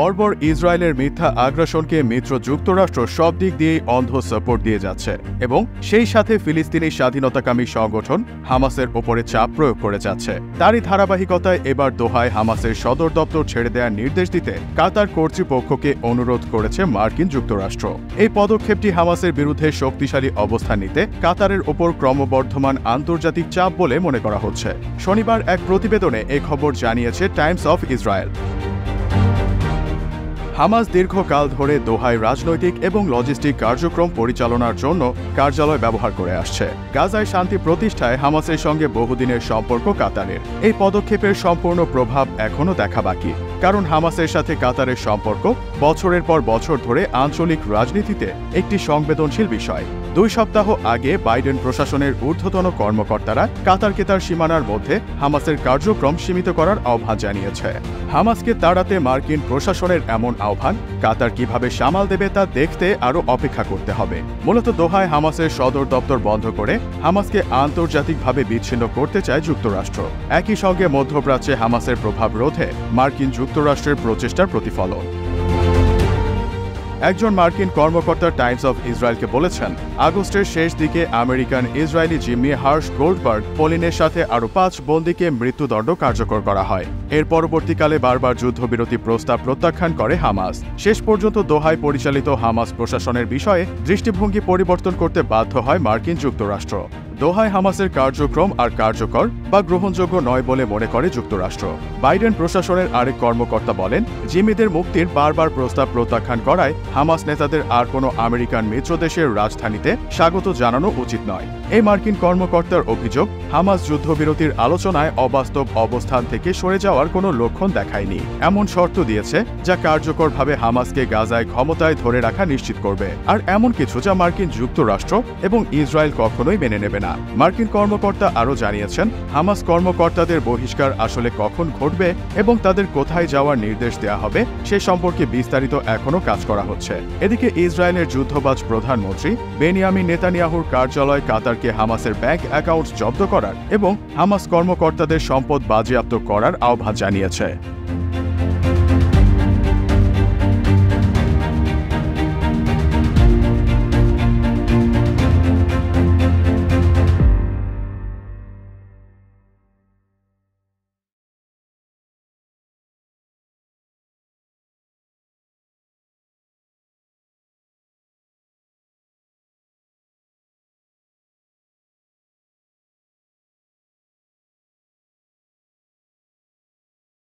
বর্বর ইসরায়েলের মিথ্যা আগ্রাসনকে মিত্র যুক্তরাষ্ট্র সব দিক দিয়েই অন্ধ সাপোর্ট দিয়ে যাচ্ছে এবং সেই সাথে ফিলিস্তিনি স্বাধীনতাকামী সংগঠন হামাসের ওপরে চাপ প্রয়োগ করে যাচ্ছে। তারই ধারাবাহিকতায় এবার দোহায় হামাসের সদর দপ্তর ছেড়ে দেওয়ার নির্দেশ দিতে কাতার কর্তৃপক্ষকে অনুরোধ করেছে মার্কিন যুক্তরাষ্ট্র। এই পদক্ষেপটি হামাসের বিরুদ্ধে শক্তিশালী অবস্থান নিতে কাতারের ওপর ক্রমবর্ধমান আন্তর্জাতিক চাপ বলে মনে করা হচ্ছে। শনিবার এক প্রতিবেদনে এই খবর জানিয়েছে টাইমস অফ ইসরায়েল। হামাস দীর্ঘকাল ধরে দোহায় রাজনৈতিক এবং লজিস্টিক কার্যক্রম পরিচালনার জন্য কার্যালয় ব্যবহার করে আসছে। গাজায় শান্তি প্রতিষ্ঠায় হামাসের সঙ্গে বহুদিনের সম্পর্ক কাতারের। এই পদক্ষেপের সম্পূর্ণ প্রভাব এখনও দেখা বাকি, কারণ হামাসের সাথে কাতারের সম্পর্ক বছরের পর বছর ধরে আঞ্চলিক রাজনীতিতে একটি সংবেদনশীল বিষয়। 2 সপ্তাহ আগে বাইডেন প্রশাসনের ঊর্ধ্বতন কর্মকর্তারা কাতারকে তার সীমানার মধ্যে হামাসের কার্যক্রম সীমিত করার আহ্বান জানিয়েছে। হামাসকে তাড়াতে মার্কিন প্রশাসনের এমন আহ্বান কাতার কিভাবে সামাল দেবে তা দেখতে আরও অপেক্ষা করতে হবে। মূলত দোহায় হামাসের সদর দপ্তর বন্ধ করে হামাসকে আন্তর্জাতিকভাবে বিচ্ছিন্ন করতে চায় যুক্তরাষ্ট্র। একই সঙ্গে মধ্যপ্রাচ্যে হামাসের প্রভাব রোধে মার্কিন যুক্তরাষ্ট্রের প্রচেষ্টার প্রতিফলন। একজন মার্কিন কর্মকর্তা টাইমস অফ ইসরায়েলকে বলেছেন, আগস্টের শেষ দিকে আমেরিকান ইসরায়েলি জিম্মি হার্শ গোল্ডবার্গ পলিনের সাথে আরও 5 বন্দীকে মৃত্যুদণ্ড কার্যকর করা হয়। এর পরবর্তীকালে বারবার যুদ্ধবিরতি প্রস্তাব প্রত্যাখ্যান করে হামাস। শেষ পর্যন্ত দোহায় পরিচালিত হামাস প্রশাসনের বিষয়ে দৃষ্টিভঙ্গি পরিবর্তন করতে বাধ্য হয় মার্কিন যুক্তরাষ্ট্র। দোহায় হামাসের কার্যক্রম আর কার্যকর বা গ্রহণযোগ্য নয় বলে মনে করে যুক্তরাষ্ট্র। বাইডেন প্রশাসনের আরেক কর্মকর্তা বলেন, জিম্মিদের মুক্তির বারবার প্রস্তাব প্রত্যাখ্যান করায় হামাস নেতাদের আর কোনো আমেরিকান মিত্রদেশের রাজধানীতে স্বাগত জানানো উচিত নয়। এই মার্কিন কর্মকর্তার অভিযোগ, হামাস যুদ্ধবিরতির আলোচনায় অবাস্তব অবস্থান থেকে সরে যাওয়ার কোনো লক্ষণ দেখায়নি। এমন শর্ত দিয়েছে যা কার্যকরভাবে হামাসকে গাজায় ক্ষমতায় ধরে রাখা নিশ্চিত করবে, আর এমন কিছু যা মার্কিন যুক্তরাষ্ট্র এবং ইসরায়েল কখনোই মেনে নেবে না। মার্কিন কর্মকর্তা আরও জানিয়েছেন, হামাস কর্মকর্তাদের বহিষ্কার আসলে কখন ঘটবে এবং তাদের কোথায় যাওয়ার নির্দেশ দেওয়া হবে সে সম্পর্কে বিস্তারিত এখনও কাজ করা হচ্ছে। এদিকে ইসরায়েলের যুদ্ধবাজ প্রধানমন্ত্রী বেনিয়ামিন নেতানিয়াহুর কার্যালয় কাতারকে হামাসের ব্যাংক অ্যাকাউন্ট জব্দ করার এবং হামাস কর্মকর্তাদের সম্পদ বাজেয়াপ্ত করার আহ্বান জানিয়েছে।